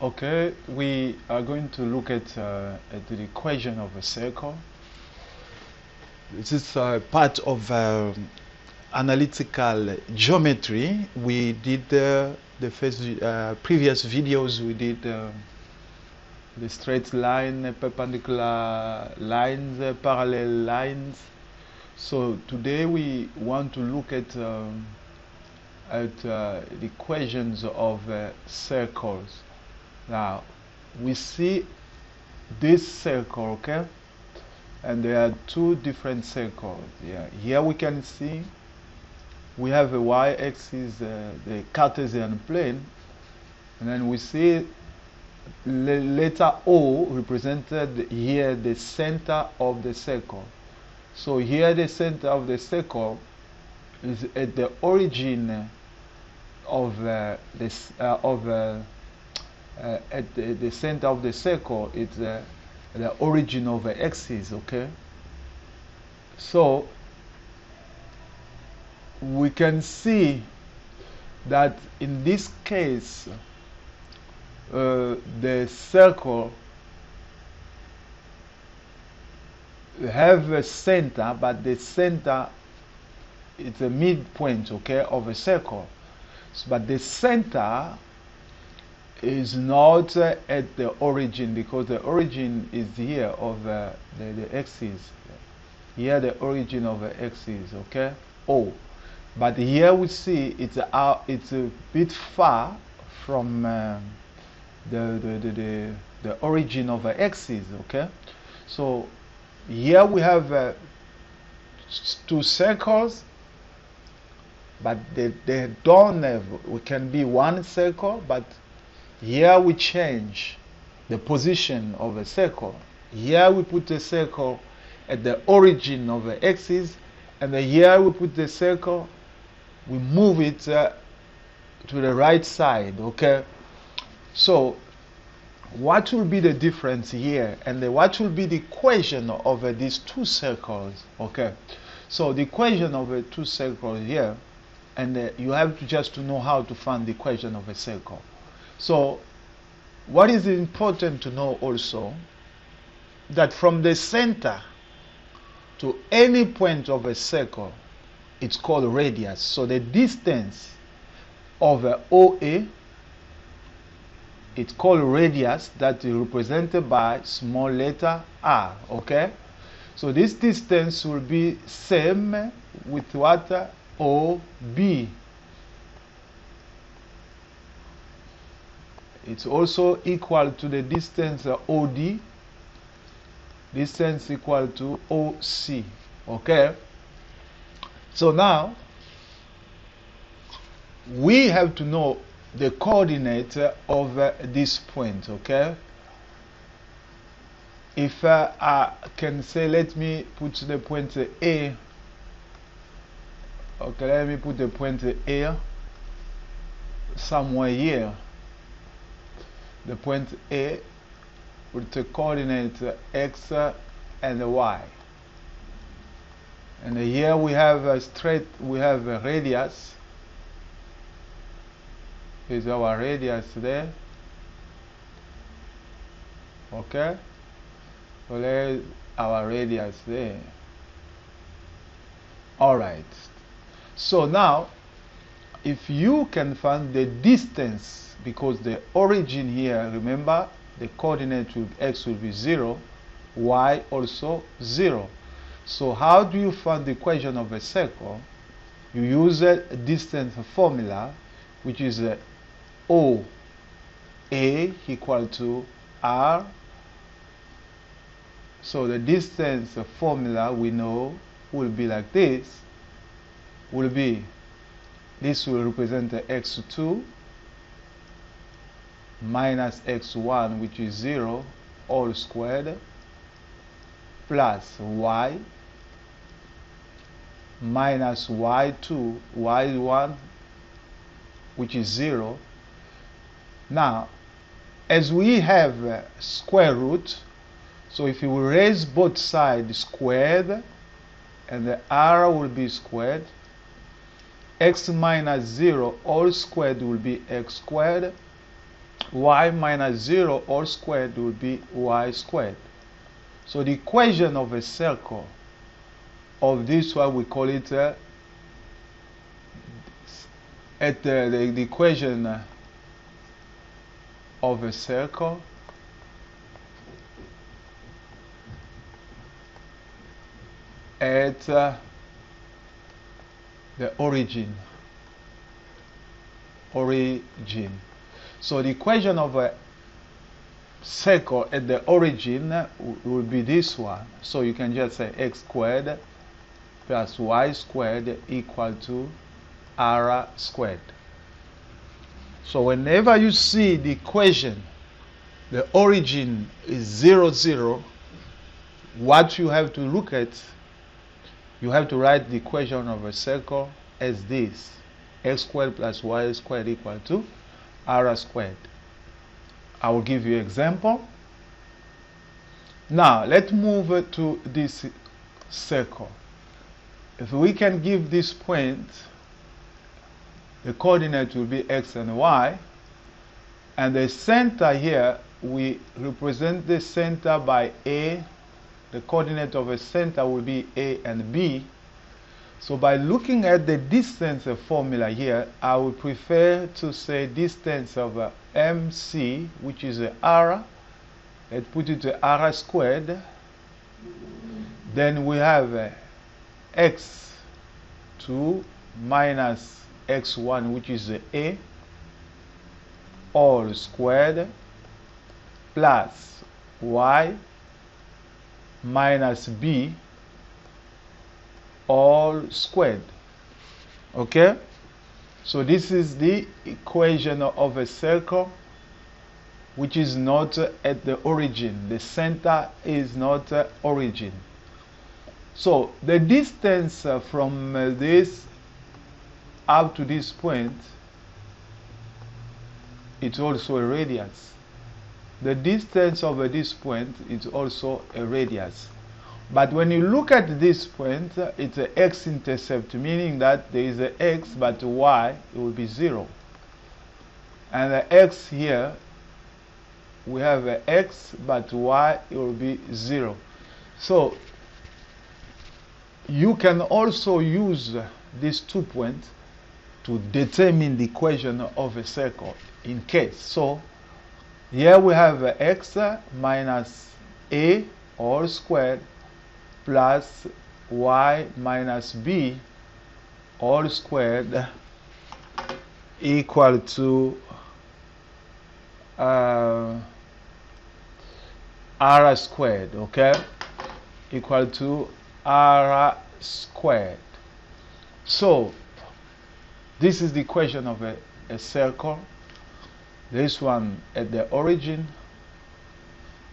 Okay, we are going to look at the equation of a circle. This is part of analytical geometry. We did the first previous videos. We did the straight line, perpendicular lines, parallel lines. So today we want to look at the equations of circles. Now we see this circle, okay, and there are two different circles. Yeah, here we can see we have a y-axis, the Cartesian plane, and then we see letter O represented here, the center of the circle. So here the center of the circle is at the origin of this at the center of the circle. It's the origin of the axis. Okay, so we can see that in this case the circle have a center, but the center is a midpoint, okay, of a circle. But the center is not at the origin, because the origin is here of the axis. Here the origin of the axis, okay, O. But here we see it's a bit far from the origin of the axis, okay. So here we have two circles, but they don't have, we can be one circle, but here we change the position of a circle. Here we put the circle at the origin of the axis, and then here we put the circle, we move it to the right side, okay. So what will be the difference here, and what will be the equation of these two circles, okay. So the equation of the two circles here, and you have to just to know how to find the equation of a circle. So what is important to know also, that from the center to any point of a circle, it's called radius. So the distance of OA, it's called radius, that is represented by small letter r, okay. So this distance will be same with what? OB. It's also equal to the distance OD, distance equal to OC, okay. So now we have to know the coordinate of this point, okay. If I can say, let me put the point A, okay, let me put the point A somewhere here. The point A with the coordinate x and y, and here we have a straight, we have a radius, is our radius there, okay. So there's our radius there. Alright, so now if you can find the distance, because the origin here, remember, the coordinate with x will be 0, y also 0. So how do you find the equation of a circle? You use a distance formula, which is OA equal to r. So the distance formula we know will be like this, will be, this will represent the x2 minus x1, which is 0, all squared, plus y minus y2, y1, which is 0. Now, as we have square root, so if you raise both sides squared, and the r will be squared, x minus 0 all squared will be x squared, y minus 0 all squared will be y squared. So the equation of a circle of this one, we call it the equation of a circle at the origin. So the equation of a circle at the origin will be this one. So you can just say x squared plus y squared equal to r squared. So whenever you see the equation, the origin is 0, 0, what you have to look at, you have to write the equation of a circle as this: x squared plus y squared equal to r squared. I will give you an example. Now let's move to this circle. If we can give this point, the coordinate will be x and y, and the center here, we represent the center by a. The coordinate of a center will be a and b. So by looking at the distance formula here, I would prefer to say distance of MC, which is r. Let's put it to r squared. Then we have x2 minus x1, which is a, all squared, plus y minus b, all squared. Okay? So this is the equation of a circle which is not at the origin. The center is not origin. So the distance from this up to this point, it's also a radius. The distance over this point is also a radius. But when you look at this point, it's an x-intercept, meaning that there is an x, but y, it will be 0. And the x here, we have an x, but y, it will be 0. So you can also use these 2 points to determine the equation of a circle in case. So here we have x minus a all squared plus y minus b all squared equal to r squared, okay? Equal to r squared. So this is the equation of a circle. This one at the origin,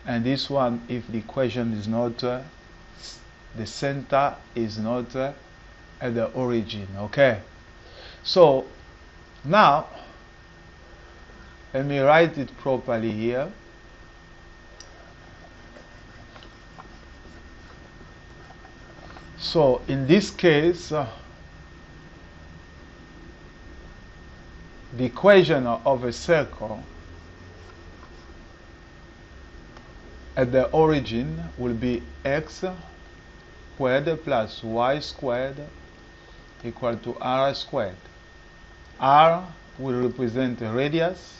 and this one if the equation is not, the center is not at the origin, okay? So now let me write it properly here. So in this case, the equation of a circle at the origin will be x squared plus y squared equal to r squared. R will represent a radius,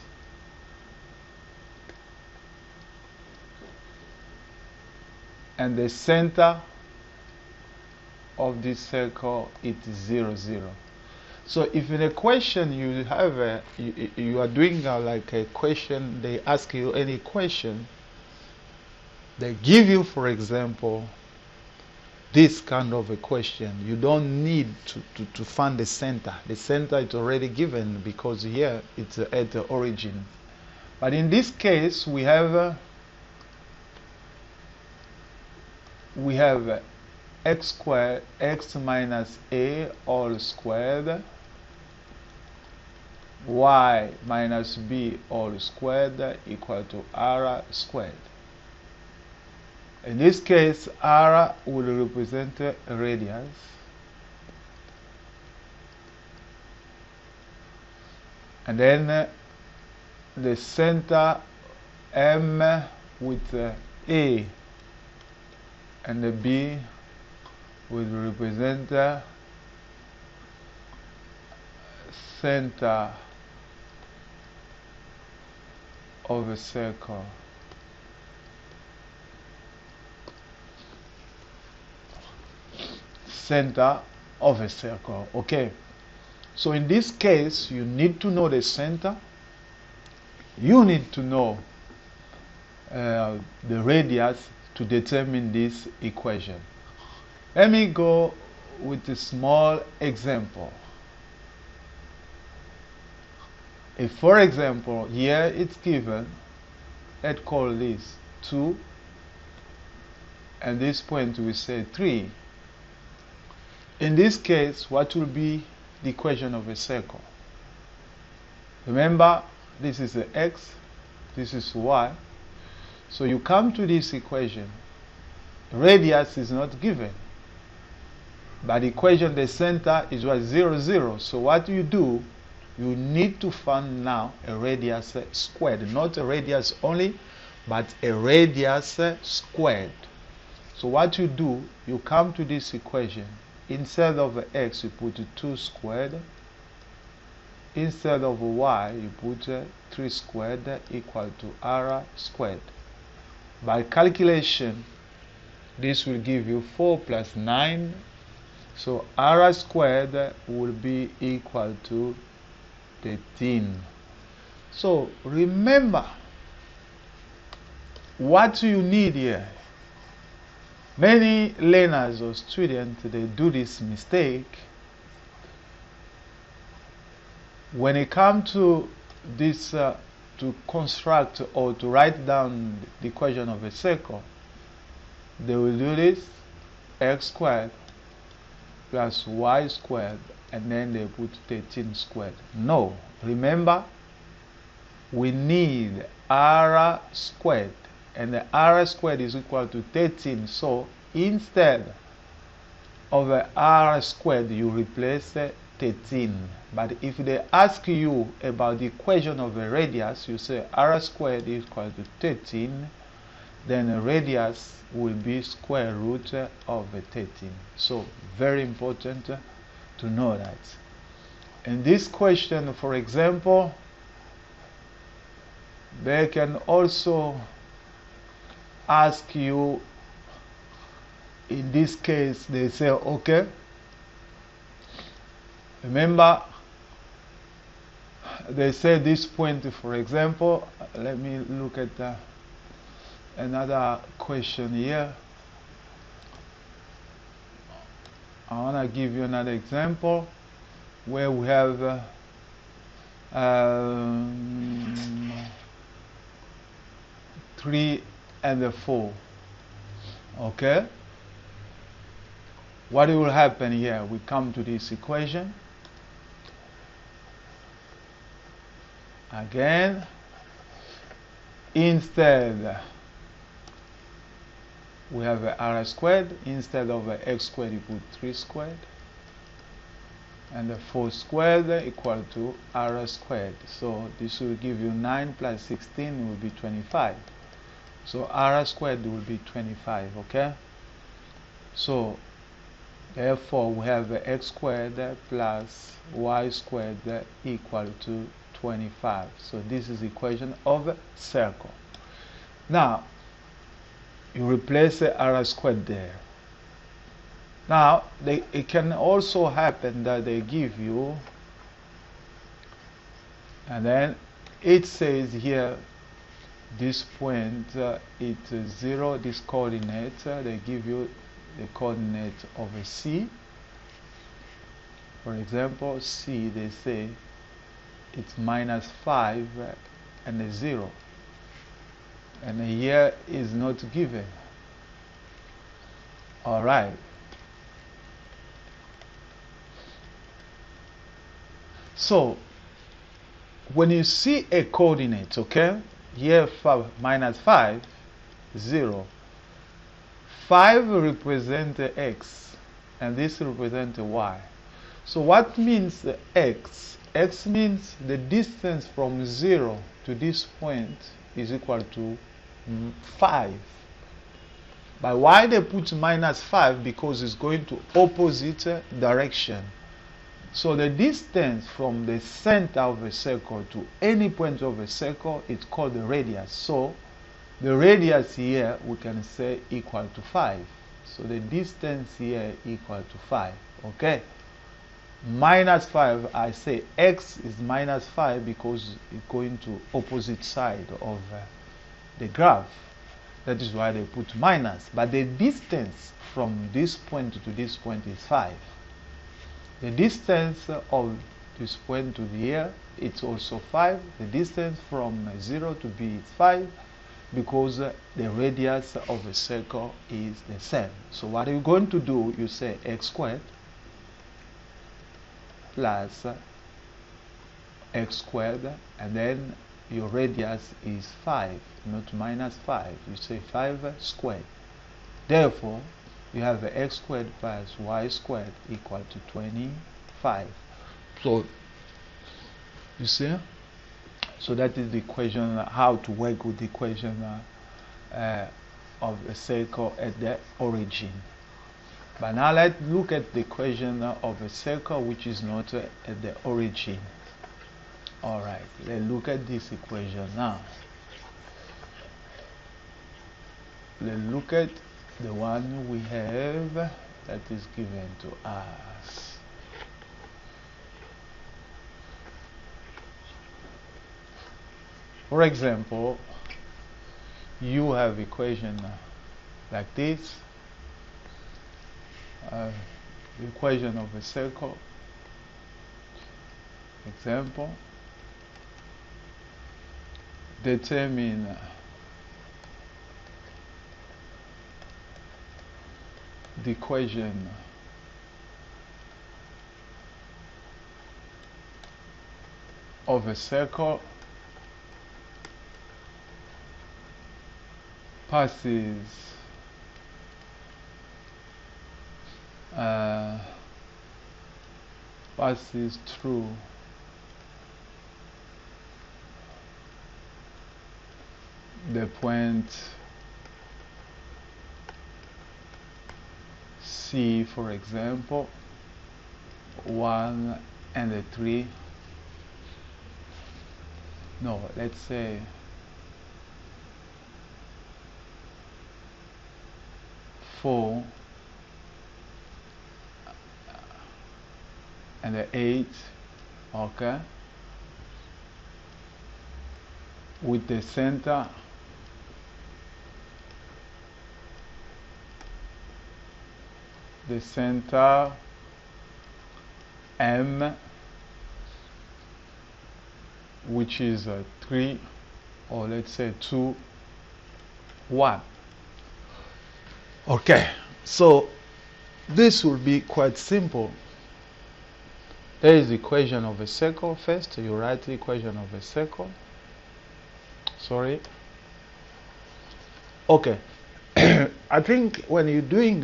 and the center of this circle is 0, 0. So if in a question you have you are doing like a question, they ask you any question, they give you, for example, this kind of a question, you don't need to find the center. The center is already given because here it's at the origin. But in this case we have x squared, x minus a all squared, y minus b all squared equal to r squared. In this case, r will represent a radius, and then the center M with A, and the B will represent the center of a circle. Center of a circle. Okay, so in this case you need to know the center, you need to know the radius to determine this equation. Let me go with a small example. If, for example, here it's given, let's call this 2, and this point we say 3. In this case, what will be the equation of a circle? Remember, this is the x, this is y. So you come to this equation. Radius is not given. By the equation, the center is what? 0, 0. So what you do, you need to find now a radius squared. Not a radius only, but a radius squared. So what you do, you come to this equation. Instead of x, you put 2 squared. Instead of y, you put 3 squared equal to r squared. By calculation, this will give you 4 plus 9. So r squared will be equal to 13. So remember what you need here. Many learners or students, they do this mistake. When it comes to this, to construct or to write down the equation of a circle, they will do this: x squared plus y squared, and then they put 13 squared. No, remember, we need r squared, and the r squared is equal to 13. So instead of r squared, you replace 13. But if they ask you about the equation of a radius, you say r squared is equal to 13, then the radius will be square root of 13. So very important to know that. In this question, for example, they can also ask you, in this case, they say, okay, remember, they say this point, for example, let me look at another question here. I want to give you another example where we have 3 and 4. Okay? What will happen here? We come to this equation. Again, instead we have r squared. Instead of x squared, you put 3 squared, and 4 squared equal to r squared. So this will give you 9 plus 16 will be 25. So r squared will be 25. Okay, so therefore we have x squared plus y squared equal to 25. So this is the equation of a circle. Now you replace r squared there. Now it can also happen that they give you, and then it says here this point it's 0, this coordinate, they give you the coordinate of a C. For example, C, they say it's -5 and a 0, and here is not given. All right. So when you see a coordinate, okay, here -5, 0, 5 represents x, and this represents y. So what means the x? x means the distance from 0 to this point is equal to 5. But why they put minus 5? Because it's going to opposite direction. So the distance from the center of a circle to any point of a circle is called the radius. So the radius here we can say equal to 5. So the distance here equal to 5. Okay. Minus 5, I say x is minus 5 because it's going to opposite side of the graph. That is why they put minus. But the distance from this point to this point is 5. The distance of this point to here, it's also 5. The distance from 0 to b is 5 because the radius of a circle is the same. So what are you going to do? You say x squared plus x squared, and then your radius is 5, not minus 5. You say 5 squared. Therefore, you have x squared plus y squared equal to 25. So, you see? So that is the equation, how to work with the equation of a circle at the origin. But now let's look at the equation of a circle which is not at the origin. Alright, let's look at this equation now. Let's look at the one we have that is given to us. For example, you have equation like this. Equation of a circle. Example, determine the equation of a circle passes through the point C, for example, 1 and 3. No, let's say 4 and 8, okay, with the center M, which is 3, or let's say 2, 1. Okay, so this will be quite simple. There is the equation of a circle. First, you write the equation of a circle. Sorry. Okay. I think when you're doing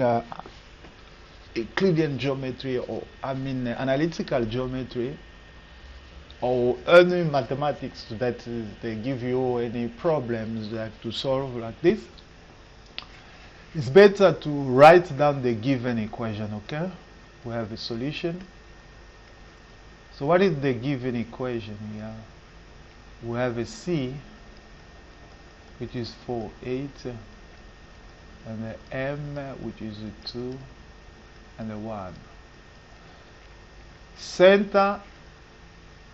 Euclidean geometry, or analytical geometry, or any mathematics that they give you any problems that to solve like this, it's better to write down the given equation. Okay, we have a solution. So what is the given equation here? We have a C, which is 4, 8, and the M, which is a 2, and a 1. Center,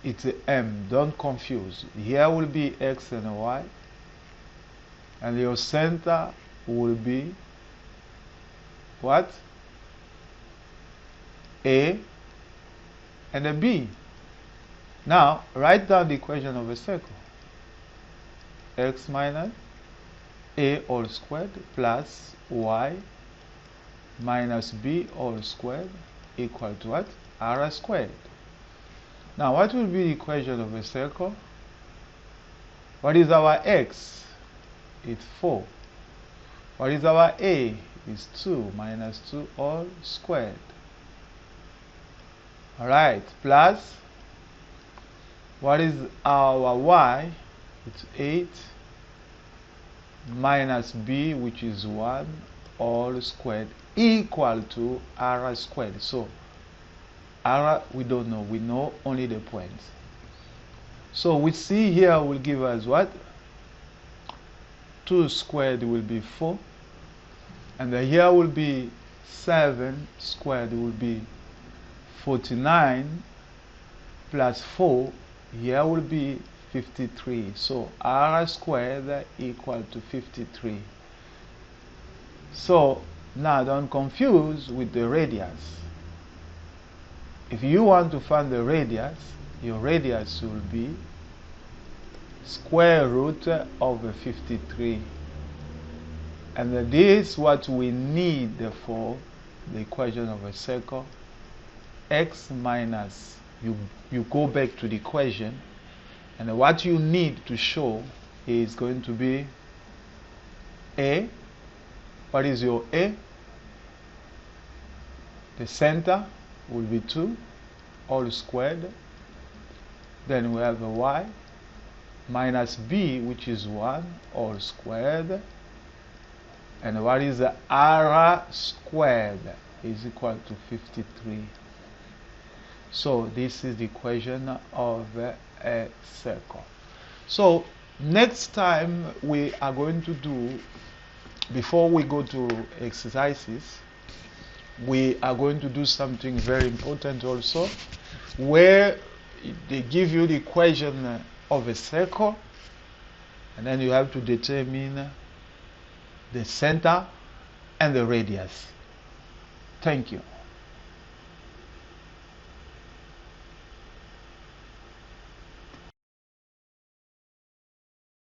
it's a M, don't confuse. Here will be X and Y, and your center will be what? A and a B. Now, write down the equation of a circle. X minus A all squared plus Y minus B all squared equal to what? R squared. Now, what will be the equation of a circle? What is our X? It's 4. What is our A? It's 2 minus 2 all squared. Alright, plus What is our y? It's 8 minus b, which is 1, all squared, equal to r squared. So r we don't know, we know only the points. So we see here will give us what? 2 squared will be 4, and here will be 7 squared will be 49, plus 4, here will be 53. So r squared equal to 53. So now don't confuse with the radius. If you want to find the radius, your radius will be square root of 53. And this is what we need for the equation of a circle. X minus, you go back to the equation, and what you need to show is going to be A. What is your A? The center will be 2 all squared. Then we have a y minus b, which is 1 all squared. And what is the r squared is equal to 53. So this is the equation of a circle. So next time we are going to do, before we go to exercises, we are going to do something very important also, where they give you the equation of a circle, and then you have to determine the center and the radius. Thank you.